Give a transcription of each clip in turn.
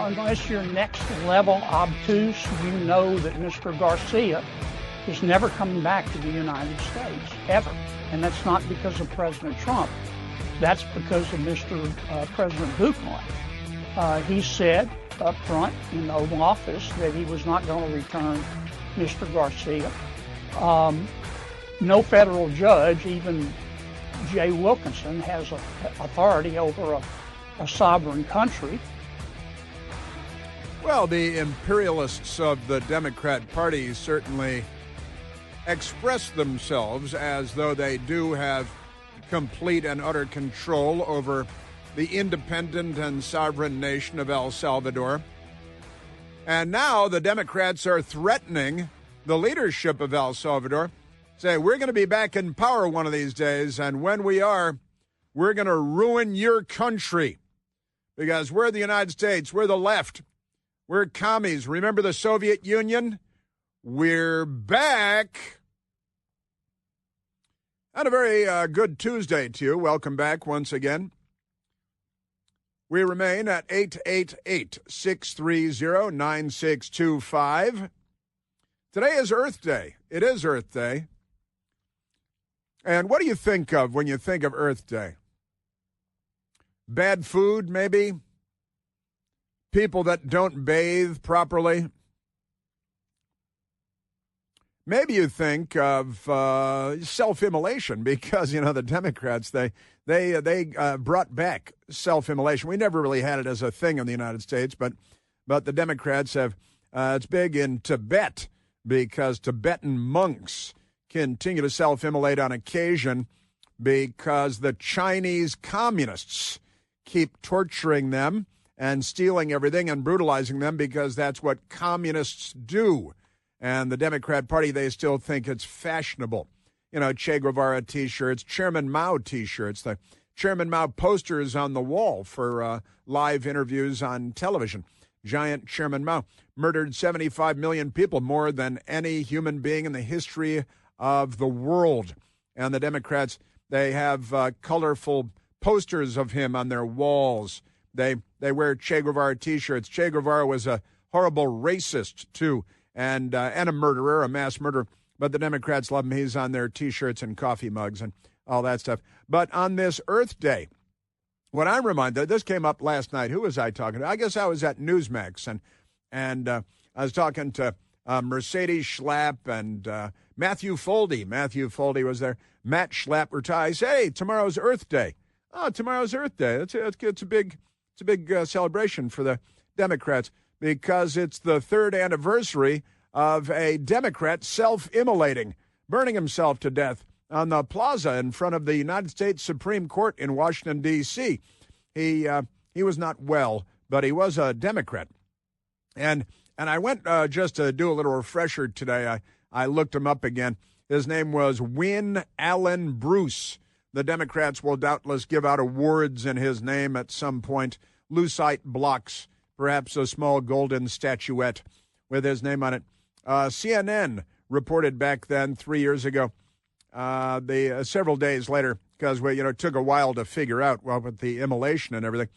unless you're next level obtuse, you know that Mr. Garcia is never coming back to the United States, ever. And that's not because of President Trump. That's because of Mr. President Buchanan. He said up front in the Oval Office that he was not going to return Mr. Garcia. No federal judge, even Jay Wilkinson, has authority over a sovereign country. Well, the imperialists of the Democrat Party certainly express themselves as though they do have complete and utter control over the independent and sovereign nation of El Salvador. And now the Democrats are threatening the leadership of El Salvador, say, we're going to be back in power one of these days, and when we are, we're going to ruin your country. Because we're the United States, we're the left, we're commies. Remember the Soviet Union? We're back. And a very good Tuesday to you. Welcome back once again. We remain at 888-630-9625. Today is Earth Day. It is Earth Day. And what do you think of when you think of Earth Day? Bad food, maybe? People that don't bathe properly? Maybe you think of self-immolation because, the Democrats, they brought back self-immolation. We never really had it as a thing in the United States, but the Democrats have, it's big in Tibet because Tibetan monks continue to self-immolate on occasion because the Chinese communists keep torturing them and stealing everything and brutalizing them because that's what communists do. And the Democrat Party, they still think it's fashionable. Che Guevara T-shirts, Chairman Mao T-shirts, the Chairman Mao posters on the wall for live interviews on television. Giant Chairman Mao murdered 75 million people, more than any human being in the history of the world. And the Democrats, they have colorful posters of him on their walls. They wear Che Guevara T-shirts. Che Guevara was a horrible racist, too. And a murderer, a mass murderer. But the Democrats love him. He's on their T-shirts and coffee mugs and all that stuff. But on this Earth Day, what I'm reminded, this came up last night. Who was I talking to? I guess I was at Newsmax. And I was talking to Mercedes Schlapp and Matthew Foldy. Matthew Foldy was there. Matt Schlapp retired. He said, hey, tomorrow's Earth Day. Oh, tomorrow's Earth Day. It's a big celebration for the Democrats, because it's the third anniversary of a Democrat self-immolating, burning himself to death on the plaza in front of the United States Supreme Court in Washington, D.C. He was not well, but he was a Democrat. And I went just to do a little refresher today. I looked him up again. His name was Wynne Allen Bruce. The Democrats will doubtless give out awards in his name at some point, lucite blocks, perhaps a small golden statuette with his name on it. CNN reported back then, 3 years ago, several days later, because it took a while to figure out, with the immolation and everything.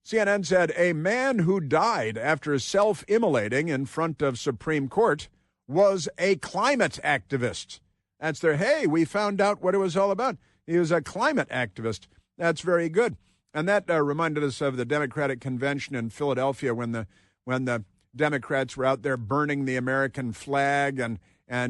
CNN said a man who died after self-immolating in front of Supreme Court was a climate activist. That's hey, we found out what it was all about. He was a climate activist. That's very good. And that reminded us of the Democratic Convention in Philadelphia when the Democrats were out there burning the American flag and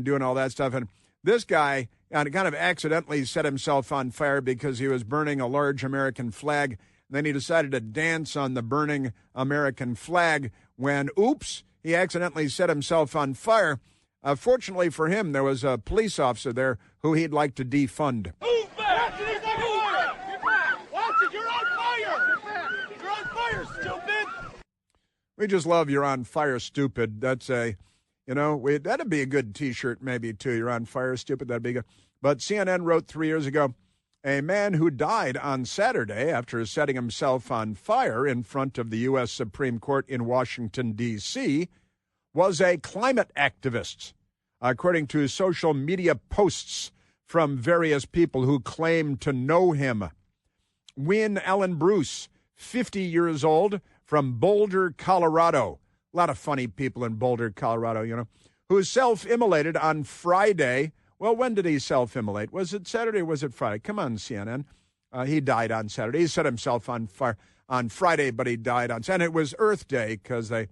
doing all that stuff. And this guy kind of accidentally set himself on fire because he was burning a large American flag. And then he decided to dance on the burning American flag when, oops, he accidentally set himself on fire. Fortunately for him, there was a police officer there who he'd like to defund. We just love "You're on fire, stupid." That's that'd be a good T-shirt maybe too. "You're on fire, stupid." That'd be good. But CNN wrote 3 years ago, a man who died on Saturday after setting himself on fire in front of the U.S. Supreme Court in Washington, D.C., was a climate activist, according to social media posts from various people who claim to know him. Wynne Allen Bruce, 50 years old, from Boulder, Colorado. A lot of funny people in Boulder, Colorado, who self-immolated on Friday. Well, when did he self-immolate? Was it Saturday or was it Friday? Come on, CNN. He died on Saturday. He set himself on fire on Friday, but he died on Saturday. And it was Earth Day because they,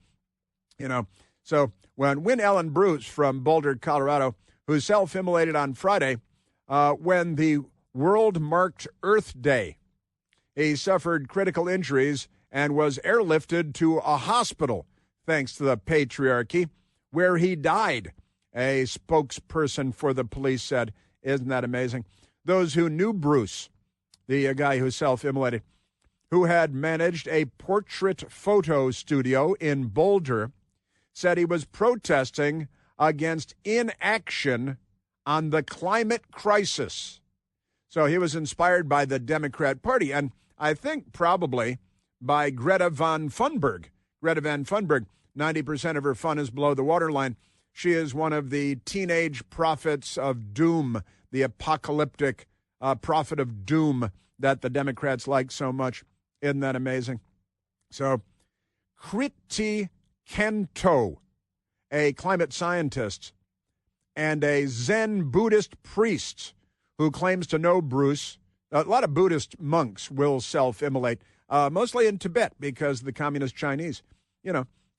So when Wynn Ellen Bruce from Boulder, Colorado, who self-immolated on Friday, when the world marked Earth Day, he suffered critical injuries and was airlifted to a hospital, thanks to the patriarchy, where he died, a spokesperson for the police said. Isn't that amazing? Those who knew Bruce, the guy who self-immolated, who had managed a portrait photo studio in Boulder, said he was protesting against inaction on the climate crisis. So he was inspired by the Democrat Party, and I think probably by Greta Van Thunberg. Greta Van Thunberg, 90% of her fun is below the waterline. She is one of the teenage prophets of doom, the apocalyptic prophet of doom that the Democrats like so much. Isn't that amazing? So, Kriti Kento, a climate scientist and a Zen Buddhist priest who claims to know Bruce. A lot of Buddhist monks will self-immolate, mostly in Tibet because the communist Chinese.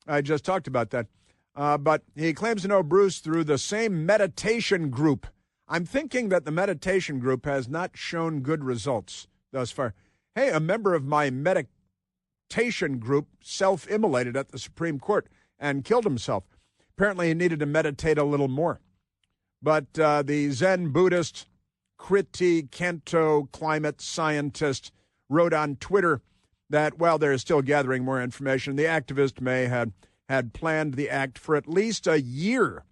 I just talked about that. But he claims to know Bruce through the same meditation group. I'm thinking that the meditation group has not shown good results thus far. Hey, a member of my meditation group self-immolated at the Supreme Court and killed himself. Apparently he needed to meditate a little more. But the Zen Buddhist Kriti Kento climate scientist wrote on Twitter that while they're still gathering more information, the activist may had planned the act for at least a year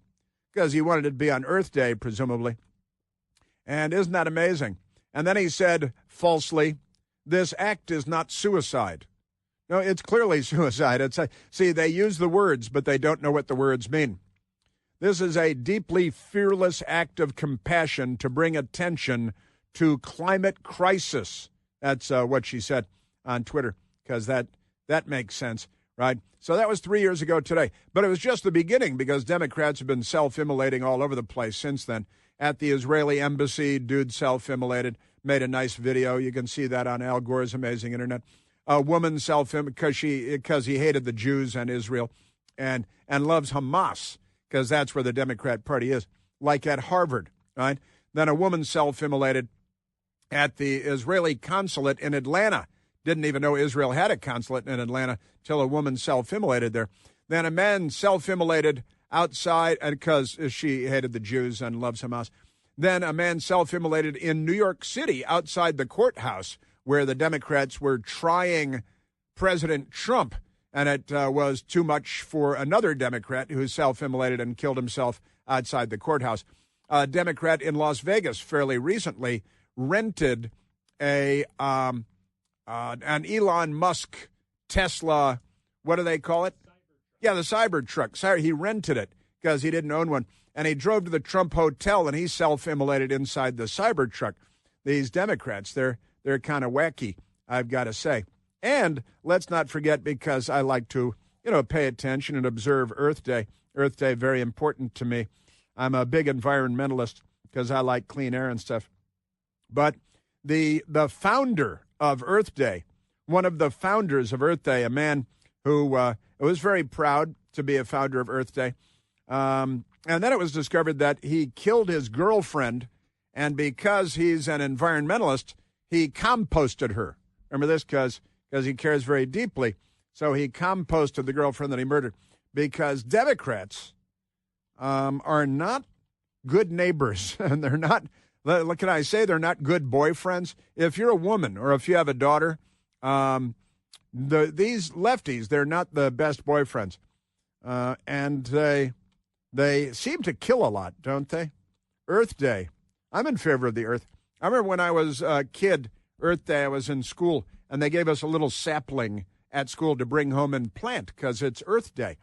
because he wanted it to be on Earth Day, presumably. And isn't that amazing? And then he said, falsely, this act is not suicide. No, it's clearly suicide. See, they use the words, but they don't know what the words mean. This is a deeply fearless act of compassion to bring attention to climate crisis. That's what she said on Twitter, because that makes sense, right? So that was 3 years ago today. But it was just the beginning because Democrats have been self-immolating all over the place since then. At the Israeli embassy, dude self-immolated, made a nice video. You can see that on Al Gore's amazing internet. A woman self-immolated because he hated the Jews and Israel and loves Hamas, because that's where the Democrat Party is, like at Harvard, right? Then a woman self-immolated at the Israeli consulate in Atlanta. Didn't even know Israel had a consulate in Atlanta till a woman self-immolated there. Then a man self-immolated outside because she hated the Jews and loves Hamas. Then a man self-immolated in New York City outside the courthouse where the Democrats were trying President Trump. And it was too much for another Democrat who self-immolated and killed himself outside the courthouse. A Democrat in Las Vegas fairly recently rented an Elon Musk Tesla, what do they call it? Yeah, the Cybertruck. He rented it because he didn't own one. And he drove to the Trump Hotel and he self-immolated inside the Cybertruck. These Democrats, they're kind of wacky, I've got to say. And let's not forget, because I like to, pay attention and observe Earth Day. Earth Day, very important to me. I'm a big environmentalist because I like clean air and stuff. But the founder of Earth Day, one of the founders of Earth Day, a man who was very proud to be a founder of Earth Day. And then it was discovered that he killed his girlfriend, and because he's an environmentalist, he composted her. Remember this? Because he cares very deeply. So he composted the girlfriend that he murdered, because Democrats are not good neighbors, and they're not, can I say, they're not good boyfriends? If you're a woman or if you have a daughter, these lefties, they're not the best boyfriends. And they seem to kill a lot, don't they? Earth Day. I'm in favor of the Earth. I remember when I was a kid, Earth Day, I was in school, and they gave us a little sapling at school to bring home and plant because it's Earth Day.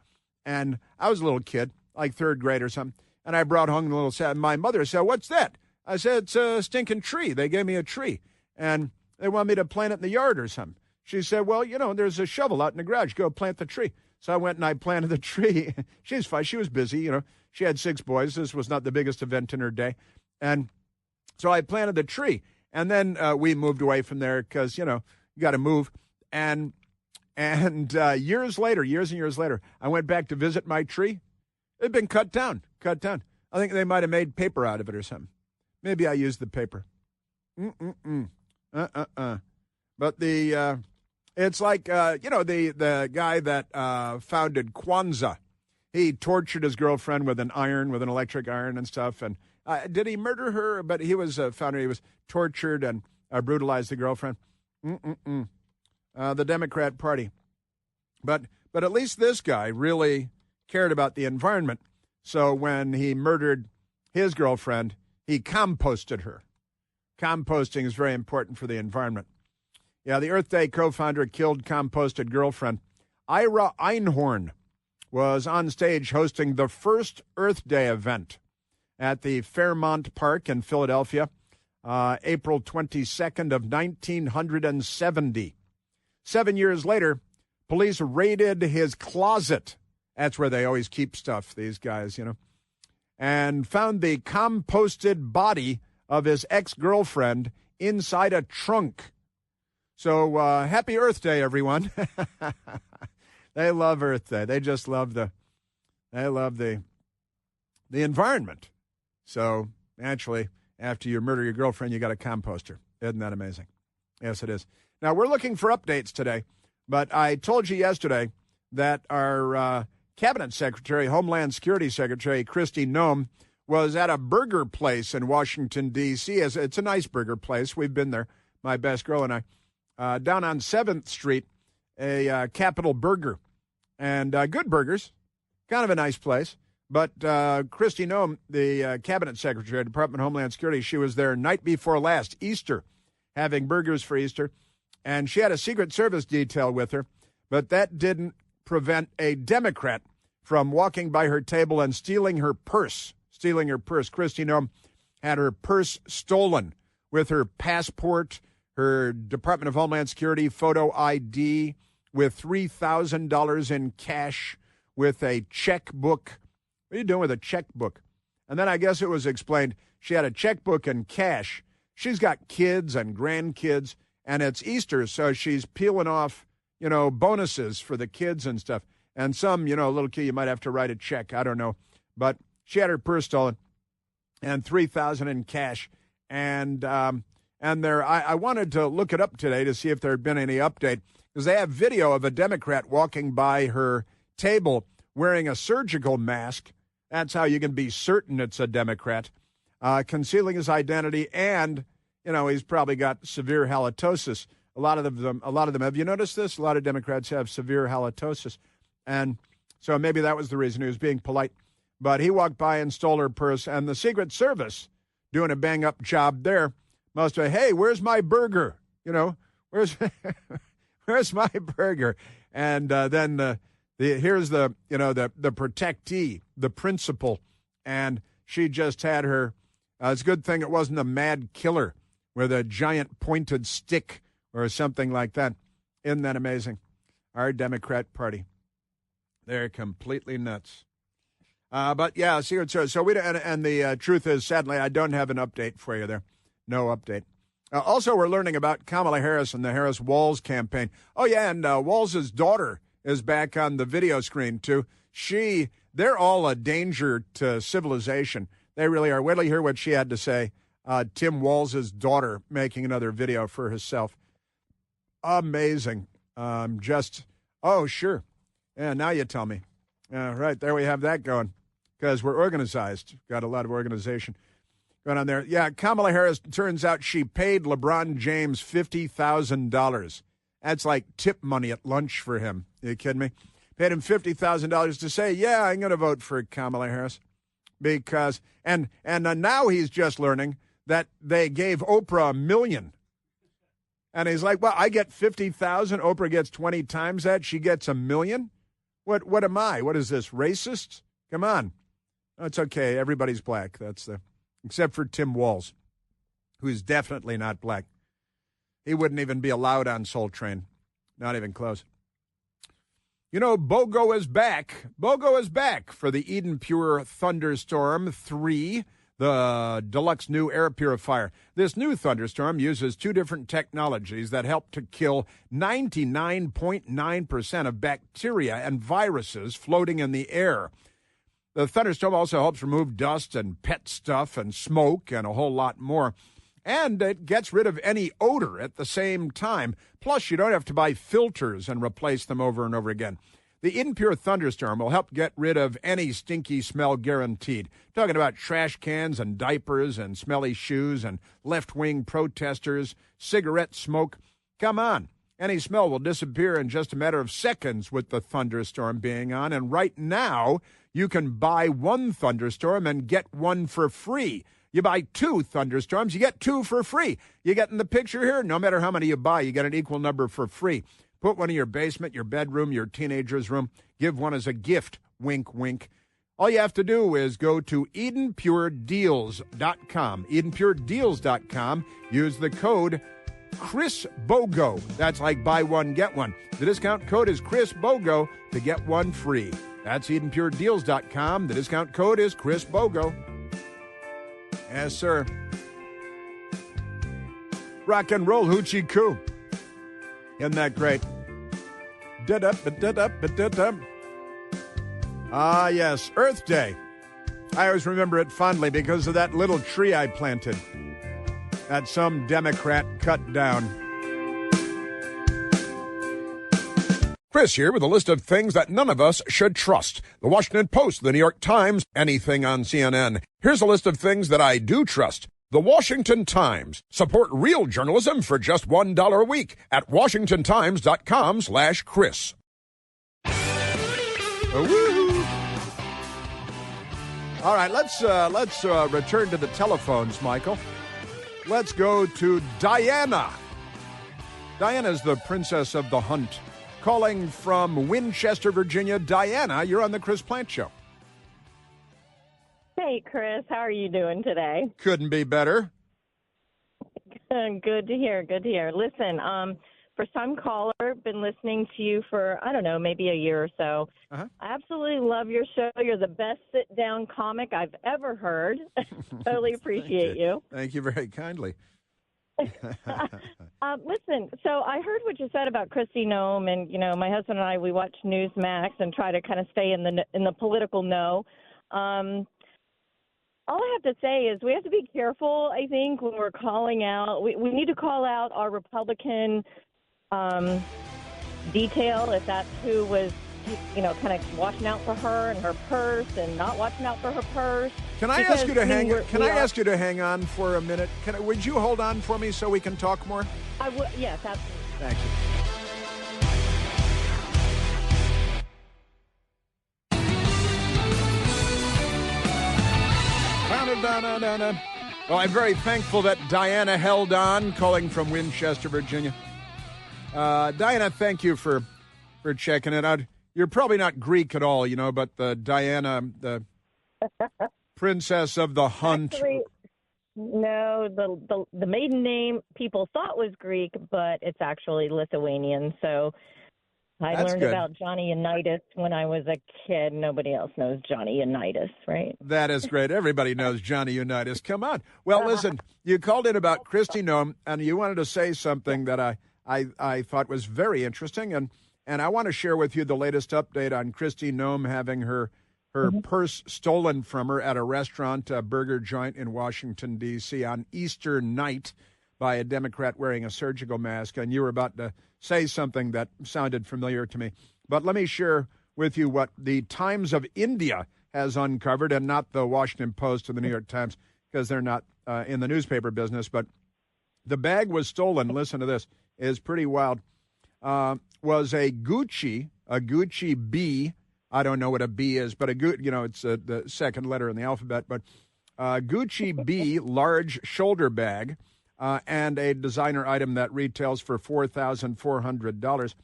And I was a little kid, like third grade or something, and I brought home the little sapling. My mother said, "What's that?" I said, "It's a stinking tree. They gave me a tree, and they want me to plant it in the yard or something." She said, well, there's a shovel out in the garage. Go plant the tree. So I went and I planted the tree. She's fine. She was busy. She had 6 boys. This was not the biggest event in her day. And so I planted the tree. And then we moved away from there because, you got to move. And years and years later, I went back to visit my tree. It had been cut down. I think they might have made paper out of it or something. Maybe I used the paper. But it's like, the guy that founded Kwanzaa. He tortured his girlfriend with an electric iron and stuff. And did he murder her? But he was a founder. He was tortured and brutalized the girlfriend. The Democrat Party. But at least this guy really cared about the environment. So when he murdered his girlfriend, he composted her. Composting is very important for the environment. Yeah, the Earth Day co-founder killed composted girlfriend. Ira Einhorn was on stage hosting the first Earth Day event at the Fairmount Park in Philadelphia, April 22nd of 1970. 7 years later, police raided his closet. That's where they always keep stuff, these guys, and found the composted body of his ex-girlfriend inside a trunk. So happy Earth Day, everyone. They love Earth Day. They just love the environment. So naturally, after you murder your girlfriend, you got to compost her. Isn't that amazing? Yes, it is. Now, we're looking for updates today, but I told you yesterday that our Cabinet Secretary, Homeland Security Secretary, Kristi Noem, was at a burger place in Washington, D.C. It's a nice burger place. We've been there, my best girl and I, down on 7th Street, a Capital Burger. And good burgers, kind of a nice place. But Kristi Noem, the Cabinet Secretary, Department of Homeland Security, she was there night before last, Easter, having burgers for Easter. And she had a Secret Service detail with her, but that didn't prevent a Democrat from walking by her table and stealing her purse. Kristi Noem had her purse stolen with her passport, her Department of Homeland Security photo ID, with $3,000 in cash, with a checkbook. What are you doing with a checkbook? And then I guess it was explained she had a checkbook and cash. She's got kids and grandkids, and it's Easter, so she's peeling off, bonuses for the kids and stuff. And some, little kid, you might have to write a check. I don't know. But she had her purse stolen and $3,000 in cash. And I wanted to look it up today to see if there had been any update, because they have video of a Democrat walking by her table wearing a surgical mask. That's how you can be certain it's a Democrat, concealing his identity, and he's probably got severe halitosis. A lot of them. Have you noticed this? A lot of Democrats have severe halitosis, and so maybe that was the reason he was being polite. But he walked by and stole her purse, and the Secret Service, doing a bang-up job there, must have, hey, where's my burger? Where's my burger? And then here's the protectee, the principal, and she just had her. It's a good thing it wasn't a mad killer with a giant pointed stick or something like that. Isn't that amazing? Our Democrat Party, they're completely nuts. But yeah, so we and the truth is, sadly, I don't have an update for you there. No update. Also, we're learning about Kamala Harris and the Harris-Walz campaign. Oh yeah, and Walz's daughter is back on the video screen too. They're all a danger to civilization. They really are. Wait till you hear what she had to say. Tim Walz's daughter making another video for herself. Amazing. Oh, sure. Yeah, now you tell me. Right, there we have that going, because we're organized. Got a lot of organization going on there. Yeah, Kamala Harris, turns out she paid LeBron James $50,000. That's like tip money at lunch for him. Are you kidding me? Paid him $50,000 to say, yeah, I'm going to vote for Kamala Harris. Because, and now he's just learning that they gave Oprah $1 million. And he's like, well, I get 50,000. Oprah gets 20 times that. She gets $1 million. What am I? What is this, racist? Come on. Oh, it's okay. Everybody's black. Except for Tim Walz, who's definitely not black. He wouldn't even be allowed on Soul Train. Not even close. You know, BOGO is back. BOGO is back for the Eden Pure Thunderstorm 3, the deluxe new air purifier. This new thunderstorm uses two different technologies that help to kill 99.9% of bacteria and viruses floating in the air. The thunderstorm also helps remove dust and pet stuff and smoke and a whole lot more. And it gets rid of any odor at the same time. Plus, you don't have to buy filters and replace them over and over again. The Eden Pure Thunderstorm will help get rid of any stinky smell guaranteed. Talking about trash cans and diapers and smelly shoes and left-wing protesters, cigarette smoke. Come on. Any smell will disappear in just a matter of seconds with the thunderstorm being on. And right now, you can buy one thunderstorm and get one for free. You buy two thunderstorms, you get two for free. You get in the picture here? No matter how many you buy, you get an equal number for free. Put one in your basement, your bedroom, your teenager's room. Give one as a gift. Wink, wink. All you have to do is go to EdenPureDeals.com. EdenPureDeals.com. Use the code ChrisBogo. That's like buy one, get one. The discount code is ChrisBogo to get one free. That's EdenPureDeals.com. The discount code is ChrisBogo. Yes, sir. Rock and roll hoochie coo. Isn't that great? Ah, yes, Earth Day. I always remember it fondly because of that little tree I planted that some Democrat cut down. Chris here with a list of things that none of us should trust. The Washington Post, the New York Times, anything on CNN. Here's a list of things that I do trust. The Washington Times. Support real journalism for just $1 a week at WashingtonTimes.com/Chris. All right, let's return to the telephones, Michael. Let's go to Diana. Diana's the princess of the hunt. Calling from Winchester, Virginia. Diana, you're on the Chris Plant Show. Hey, Chris. How are you doing today? Couldn't be better. Good to hear. Good to hear. Listen, first-time caller, been listening to you for, I don't know, maybe a year or so. I absolutely love your show. You're the best sit-down comic I've ever heard. Totally appreciate you. Thank you very kindly. Listen, so I heard what you said about Kristi Noem, and you know, my husband and I, we watch Newsmax and try to kind of stay in the political know. All I have to say is we have to be careful, I think, when we're calling out. We need to call out our Republican detail, if that's who was, you know, kind of watching out for her and her purse and not watching out for her purse. Can I ask you to hang? Can I ask you to hang on for a minute? Would you hold on for me so we can talk more? I would. Yes, absolutely. Thank you. Well, I'm very thankful that Diana held on, calling from Winchester, Virginia. Diana, thank you for checking it out. You're probably not Greek at all, you know, but the Diana, the princess of the hunt. Actually, no, the maiden name people thought was Greek, but it's actually Lithuanian. So I learned about Johnny Unitas when I was a kid. Nobody else knows Johnny Unitas, right? That is great. Everybody knows Johnny Unitas. Come on. Well, listen, you called in about Kristi Noem, and you wanted to say something that I thought was very interesting, and I want to share with you the latest update on Kristi Noem having her purse stolen from her at a restaurant, a burger joint in Washington, D.C. on Easter night by a Democrat wearing a surgical mask, and you were about to say something that sounded familiar to me. But let me share with you what the Times of India has uncovered, and not the Washington Post or the New York Times, because they're not in the newspaper business. But the bag was stolen. Listen to this. It is pretty wild. Was a Gucci B. I don't know what a B is, but it's the second letter in the alphabet. But Gucci B large shoulder bag. And a designer item that retails for $4,400.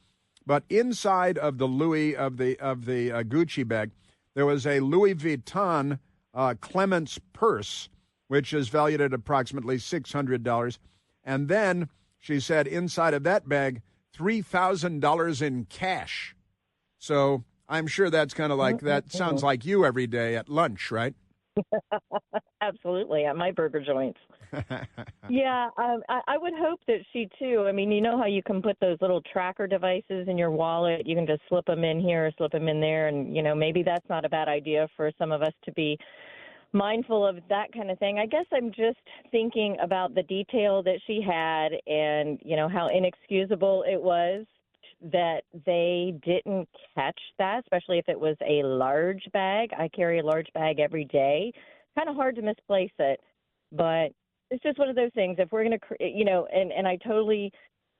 But inside of the Gucci bag, there was a Louis Vuitton Clements purse, which is valued at approximately $600. And then she said inside of that bag, $3,000 in cash. So I'm sure that's kind of like, that sounds like you every day at lunch, right? Absolutely, at my burger joints. Yeah, I would hope that she, too. I mean, you know how you can put those little tracker devices in your wallet? You can just slip them in here or slip them in there. And, maybe that's not a bad idea for some of us to be mindful of that kind of thing. I guess I'm just thinking about the detail that she had and, how inexcusable it was that they didn't catch that, especially if it was a large bag. I carry a large bag every day. Kind of hard to misplace it, but it's just one of those things. If we're going to, and I totally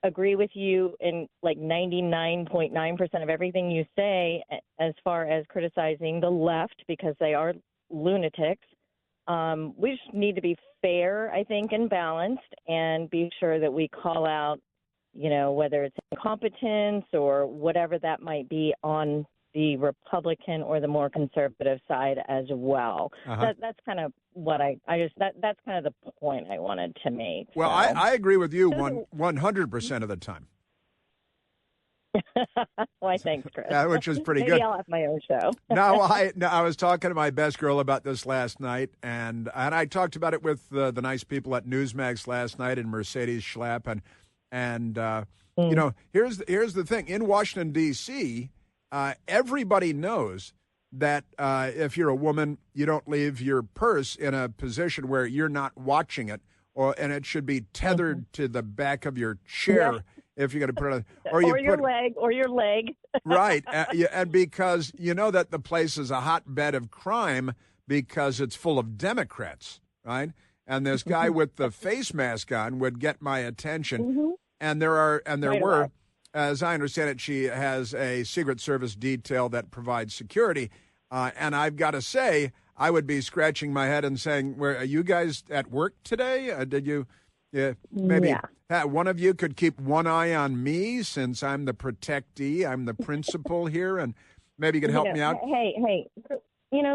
agree with you in like 99.9% of everything you say as far as criticizing the left because they are lunatics. We just need to be fair, I think, and balanced and be sure that we call out, whether it's incompetence or whatever that might be on the Republican or the more conservative side as well. That's kind of what that's kind of the point I wanted to make. Well, so. I agree with you 100% of the time. Why, thanks, Chris. Which is pretty Maybe good. I'll have my own show. No, I was talking to my best girl about this last night, and I talked about it with the nice people at Newsmax last night and Mercedes Schlapp, and here's the thing. In Washington, D.C., everybody knows that if you're a woman, you don't leave your purse in a position where you're not watching it, and it should be tethered to the back of your chair. Yeah. If you're going to put it on, or your leg. Right. And because you know that the place is a hotbed of crime because it's full of Democrats, right? And this guy with the face mask on would get my attention. And there were, as I understand it, she has a Secret Service detail that provides security. And I've got to say, I would be scratching my head and saying, are you guys at work today? Did you... Yeah, maybe one of you could keep one eye on me since I'm the protectee. I'm the principal here, and maybe you could help me out. Hey,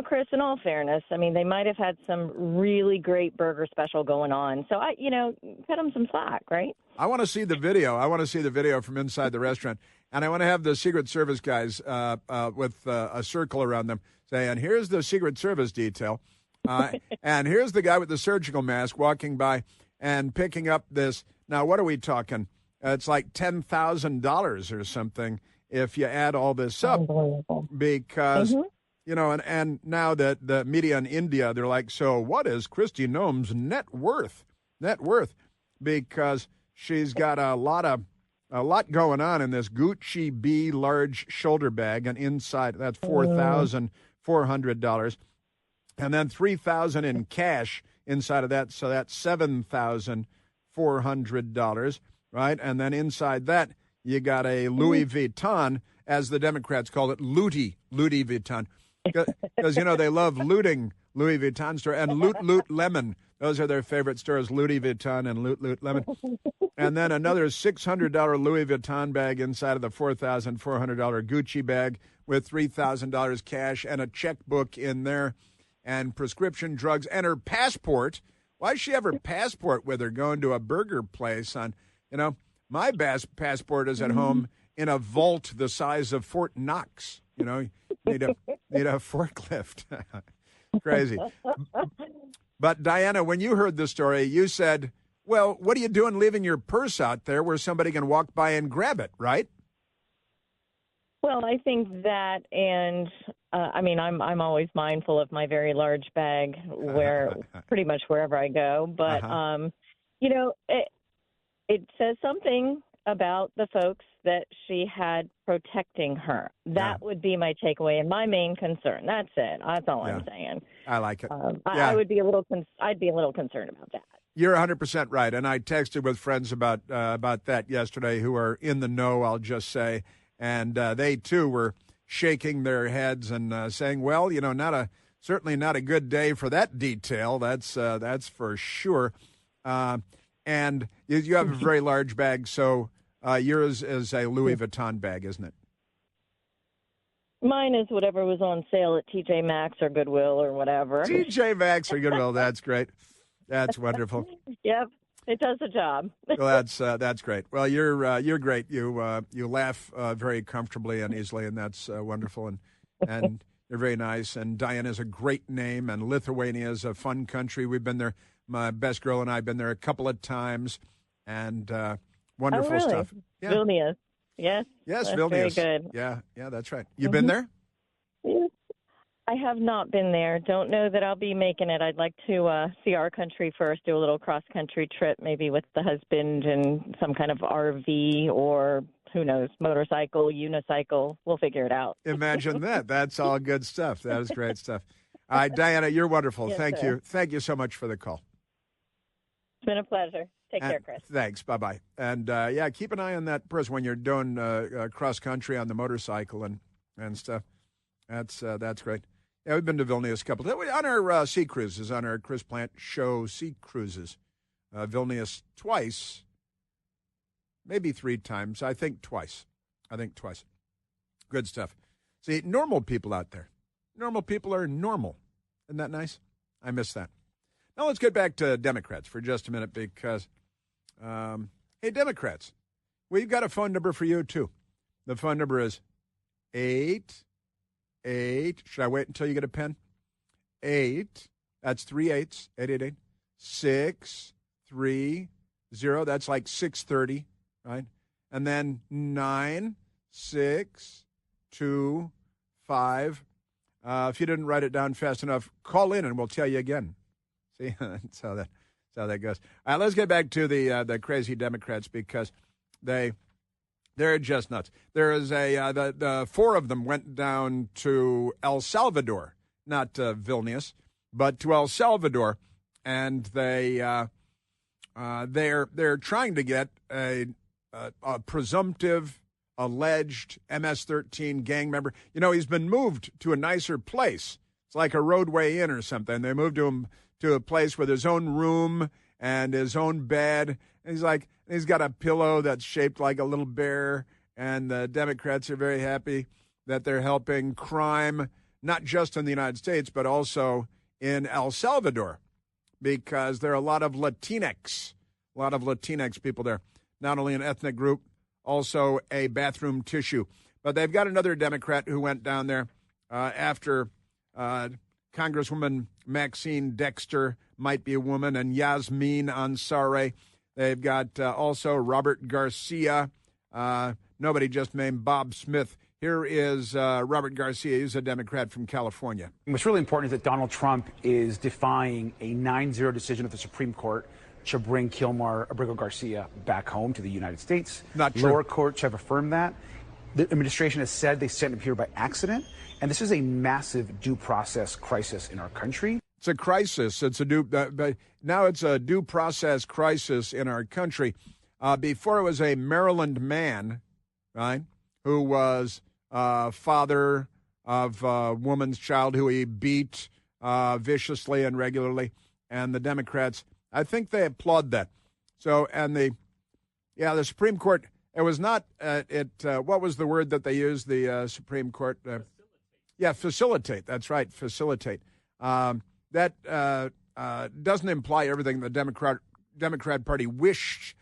Chris, in all fairness, I mean, they might have had some really great burger special going on. So, cut them some slack, right? I want to see the video. I want to see the video from inside the restaurant. And I want to have the Secret Service guys with a circle around them saying, here's the Secret Service detail. And here's the guy with the surgical mask walking by and picking up this. Now, what are we talking? It's like $10,000 or something if you add all this up. Because, and now that the media in India, they're like, so what is Kristi Noem's net worth? Because she's got a lot going on in this Gucci B large shoulder bag, and inside that's $4,400, and then $3,000 in cash inside of that, so that's $7,400, right? And then inside that, you got a Louis Vuitton, as the Democrats call it, Louis Vuitton, because they love looting Louis Vuitton store and Loot Lemon. Those are their favorite stores, Louis Vuitton and Loot Lemon. And then another $600 Louis Vuitton bag inside of the $4,400 Gucci bag with $3,000 cash and a checkbook in there, and prescription drugs, and her passport. Why does she have her passport with her going to a burger place? My passport is at home in a vault the size of Fort Knox. Need a forklift. Crazy. But Diana, when you heard the story, you said, well, what are you doing leaving your purse out there where somebody can walk by and grab it, right? Well, I think that, and I'm always mindful of my very large bag pretty much wherever I go. But, it says something about the folks that she had protecting her. That would be my takeaway and my main concern. That's it. That's all I'm saying. I like it. I'd be a little concerned about that. You're 100% right. And I texted with friends about that yesterday who are in the know, I'll just say. And they, too, were shaking their heads and saying, well, certainly not a good day for that detail. That's for sure. And you have a very large bag, so yours is a Louis Vuitton bag, isn't it? Mine is whatever was on sale at TJ Maxx or Goodwill or whatever. TJ Maxx or Goodwill, that's great. That's wonderful. Yep. It does the job. Well, that's great. Well, you're great. You laugh very comfortably and easily, and that's wonderful. And you're very nice. And Diana is a great name, and Lithuania is a fun country. We've been there. My best girl and I have been there a couple of times, and wonderful really? stuff. Yeah. Vilnius. Yes. Yes, that's Vilnius. Very good. Yeah, that's right. You've been there? I have not been there. Don't know that I'll be making it. I'd like to see our country first, do a little cross-country trip, maybe with the husband and some kind of RV or, who knows, motorcycle, unicycle. We'll figure it out. Imagine that. That's all good stuff. That is great stuff. All right, Diana, you're wonderful. Yes, Thank sir. you. Thank you so much for the call. It's been a pleasure. Take care, Chris. Thanks. Bye-bye. And, keep an eye on that person when you're doing cross-country on the motorcycle and stuff. That's great. Yeah, we've been to Vilnius a couple of times. On our sea cruises, on our Chris Plant show sea cruises. Vilnius twice, maybe 3 times. I think twice. Good stuff. See, normal people out there. Normal people are normal. Isn't that nice? I miss that. Now let's get back to Democrats for just a minute because, hey, Democrats, we've got a phone number for you, too. The phone number is 8. Should I wait until you get a pen? 8. That's 3 8s. 888 630. That's like 630, right? And then 9 6 2 5. If you didn't write it down fast enough, call in and we'll tell you again. See, that's how that goes. All right, let's get back to the crazy Democrats because they're just nuts. There is the 4 of them went down to El Salvador, not Vilnius, but to El Salvador, and they're trying to get a presumptive, alleged MS-13 gang member. You know, he's been moved to a nicer place. It's like a roadway inn or something. They moved him to a place with his own room and his own bed. And he's got a pillow that's shaped like a little bear. And the Democrats are very happy that they're helping crime, not just in the United States, but also in El Salvador, because there are a lot of Latinx people there, not only an ethnic group, also a bathroom tissue. But they've got another Democrat who went down there after Congresswoman Maxine Dexter might be a woman, and Yasmin Ansari. They've got also Robert Garcia, nobody just named Bob Smith. Here is Robert Garcia. He's a Democrat from California. What's really important is that Donald Trump is defying a 9-0 decision of the Supreme Court to bring Abrigo Garcia back home to the United States. Not true. Lower courts have affirmed that. The administration has said they sent him here by accident. And this is a massive due process crisis in our country. It's a crisis. Now it's a due process crisis in our country. Before it was a Maryland man, right, who was father of a woman's child who he beat viciously and regularly. And the Democrats, I think they applaud that. So, and the Supreme Court, it was not, what was the word that they used, the Supreme Court? Facilitate. That's right, facilitate. That doesn't imply everything the Democrat Party wishes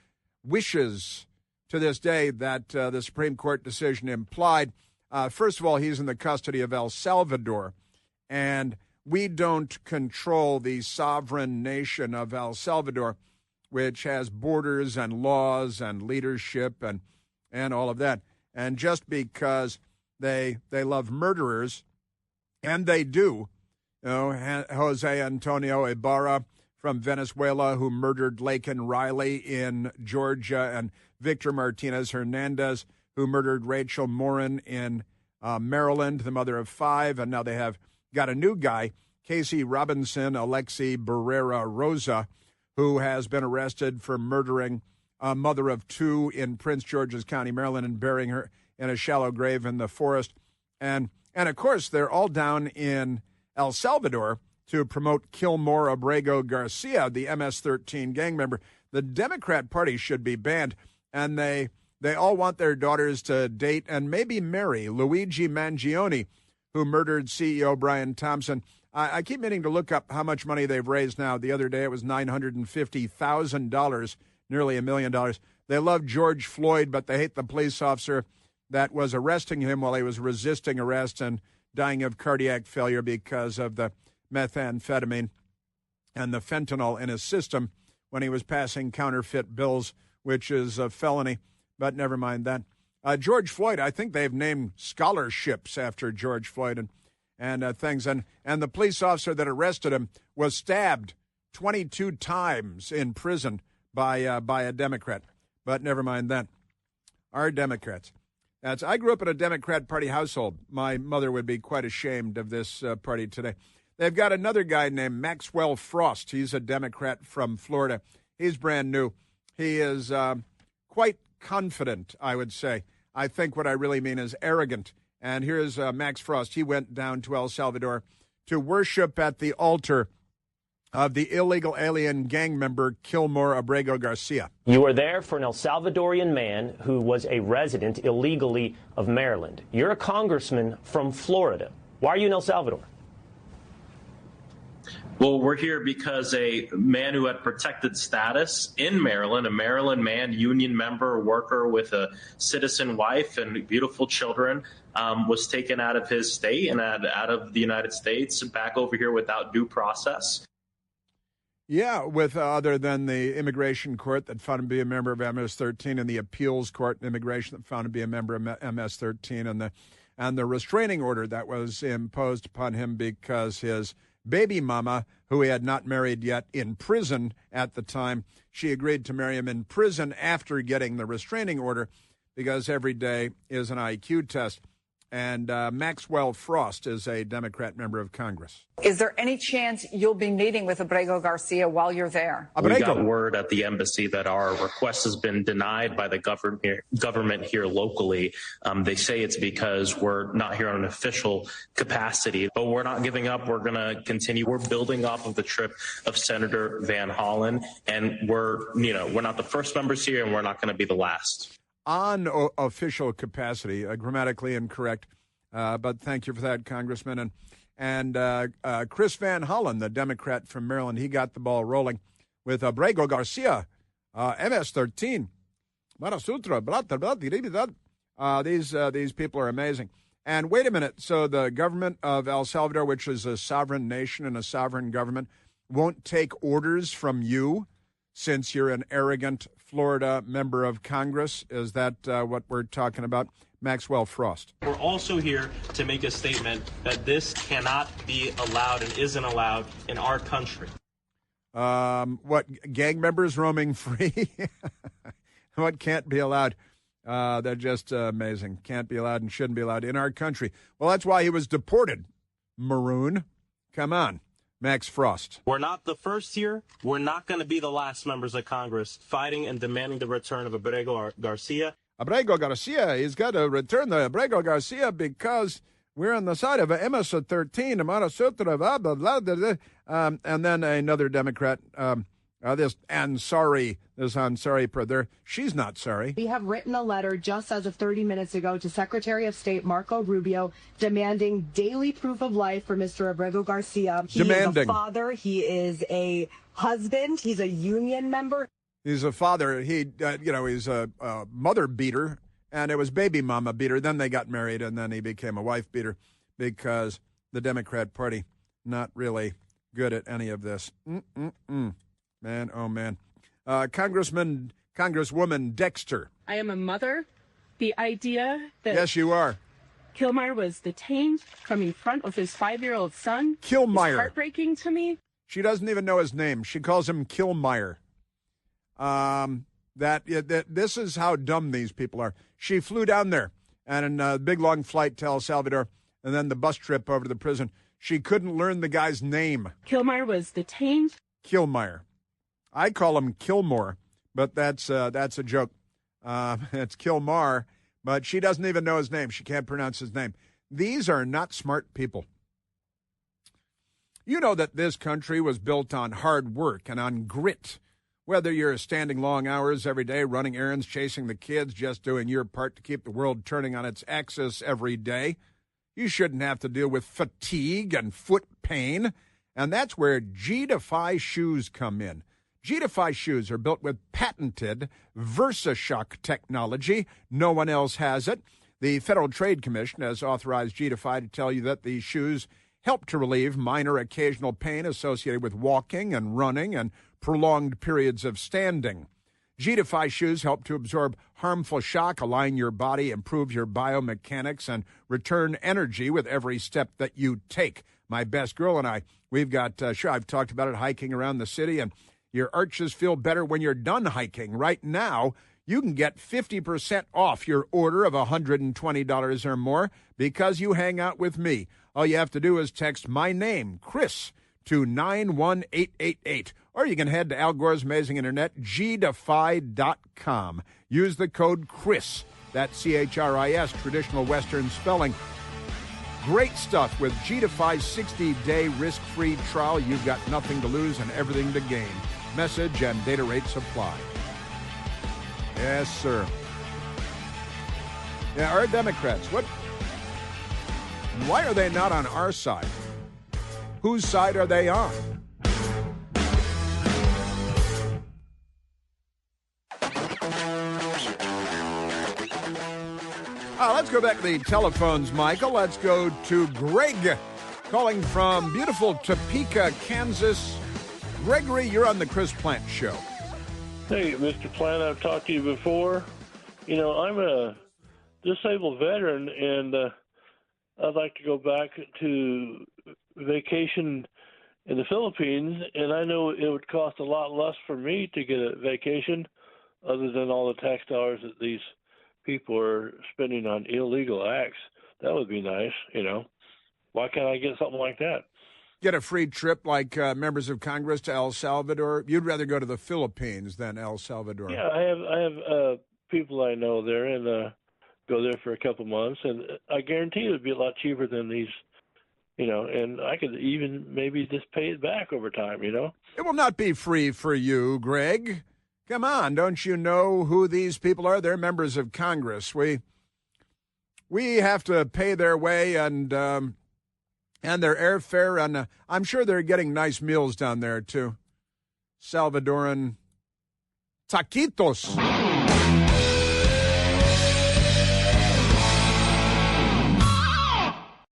to this day that the Supreme Court decision implied. First of all, he's in the custody of El Salvador, and we don't control the sovereign nation of El Salvador, which has borders and laws and leadership and all of that. And just because they love murderers, and they do. You know, Jose Antonio Ibarra from Venezuela, who murdered Laken Riley in Georgia, and Victor Martinez Hernandez, who murdered Rachel Morin in Maryland, the mother of 5. And now they have got a new guy, Casey Robinson Alexi Barrera Rosa, who has been arrested for murdering a mother of 2 in Prince George's County, Maryland, and burying her in a shallow grave in the forest. And of course, they're all down in El Salvador to promote Kill More Abrego Garcia, the MS-13 gang member. The Democrat Party should be banned, and they all want their daughters to date and maybe marry Luigi Mangione, who murdered CEO Brian Thompson. I keep meaning to look up how much money they've raised now. The other day it was $950,000, nearly $1 million. They love George Floyd, but they hate the police officer that was arresting him while he was resisting arrest and dying of cardiac failure because of the methamphetamine and the fentanyl in his system when he was passing counterfeit bills, which is a felony. But never mind that. George Floyd, I think they've named scholarships after George Floyd and things. And the police officer that arrested him was stabbed 22 times in prison by a Democrat. But never mind that. Our Democrats. I grew up in a Democrat Party household. My mother would be quite ashamed of this party today. They've got another guy named Maxwell Frost. He's a Democrat from Florida. He's brand new. He is quite confident, I would say. I think what I really mean is arrogant. And here's Max Frost. He went down to El Salvador to worship at the altar of the illegal alien gang member Kilmore Abrego Garcia. You were there for an El Salvadorian man who was a resident illegally of Maryland. You're a congressman from Florida. Why are you in El Salvador? Well, we're here because a man who had protected status in Maryland, a Maryland man, union member, worker with a citizen wife and beautiful children, was taken out of his state and out of the United States back over here without due process. Yeah, with other than the immigration court that found him to be a member of MS-13 and the appeals court and immigration that found him to be a member of MS-13 and the restraining order that was imposed upon him because his baby mama, who he had not married yet, in prison at the time. She agreed to marry him in prison after getting the restraining order because every day is an IQ test. And Maxwell Frost is a Democrat member of Congress. Is there any chance you'll be meeting with Abrego Garcia while you're there? We got word at the embassy that our request has been denied by the government here locally. They say it's because we're not here on an official capacity, but we're not giving up. We're going to continue. We're building off of the trip of Senator Van Hollen, and we're not the first members here, and we're not going to be the last. On official capacity, grammatically incorrect, but thank you for that, Congressman. And Chris Van Hollen, the Democrat from Maryland, he got the ball rolling with Abrego Garcia, MS-13. These people are amazing. And wait a minute, so the government of El Salvador, which is a sovereign nation and a sovereign government, won't take orders from you since you're an arrogant Florida member of Congress? Is that what we're talking about? Maxwell Frost. We're also here to make a statement that this cannot be allowed and isn't allowed in our country. What, gang members roaming free? What can't be allowed? They're just amazing. Can't be allowed and shouldn't be allowed in our country. Well, that's why he was deported. Maroon. Come on. Max Frost. We're not the first here. We're not going to be the last members of Congress fighting and demanding the return of Abrego Garcia. Abrego Garcia, he's got to return the Abrego Garcia because we're on the side of MS-13, and then another Democrat, this Ansari, she's not sorry. We have written a letter just as of 30 minutes ago to Secretary of State Marco Rubio demanding daily proof of life for Mr. Abrego Garcia. He is a father. He is a husband. He's a union member. He's a father. He's a mother beater, and it was baby mama beater. Then they got married, and then he became a wife beater because the Democrat Party not really good at any of this. Man, oh man. Congresswoman Dexter. I am a mother. The idea that yes, you are. Kilmeyer was detained from in front of his 5-year-old son Kilmeyer. is heartbreaking to me. She doesn't even know his name. She calls him Kilmeyer. This is how dumb these people are. She flew down there, and in a big long flight to El Salvador, and then the bus trip over to the prison, she couldn't learn the guy's name. Kilmeyer was detained. Kilmeyer. I call him Kilmore, but that's a joke. It's Kilmar, but she doesn't even know his name. She can't pronounce his name. These are not smart people. You know that this country was built on hard work and on grit. Whether you're standing long hours every day, running errands, chasing the kids, just doing your part to keep the world turning on its axis every day, You shouldn't have to deal with fatigue and foot pain. And that's where G-Defy shoes come in. G-Defy shoes are built with patented VersaShock technology. No one else has it. The Federal Trade Commission has authorized G-Defy to tell you that these shoes help to relieve minor occasional pain associated with walking and running and prolonged periods of standing. G-Defy shoes help to absorb harmful shock, align your body, improve your biomechanics, and return energy with every step that you take. My best girl and I, we've got, I've talked about it, hiking around the city, and your arches feel better when you're done hiking. Right now, you can get 50% off your order of $120 or more because you hang out with me. All you have to do is text my name, Chris, to 91888. Or you can head to Al Gore's amazing internet, gdefy.com. Use the code CHRIS, that's C-H-R-I-S, traditional Western spelling. Great stuff with G-Defy's 60-day risk-free trial. You've got nothing to lose and everything to gain. Message and data rates apply. Yes, sir. Yeah, our Democrats, why are they not on our side? Whose side are they on? Let's go back to the telephones, Michael. Let's go to Greg, calling from beautiful Topeka, Kansas. Gregory, you're on the Chris Plant Show. Hey, Mr. Plant, I've talked to you before. You know, I'm a disabled veteran, and I'd like to go back to vacation in the Philippines, and I know it would cost a lot less for me to get a vacation other than all the tax dollars that these people are spending on illegal acts. That would be nice, you know. Why can't I get something like that? Get a free trip like members of Congress to El Salvador? You'd rather go to the Philippines than El Salvador. Yeah, I have people I know there, and go there for a couple months, and I guarantee it would be a lot cheaper than these, you know, and I could even maybe just pay it back over time, you know. It will not be free for you, Greg. Come on, don't you know who these people are? They're members of Congress. We have to pay their way and their airfare, and I'm sure they're getting nice meals down there, too. Salvadoran taquitos.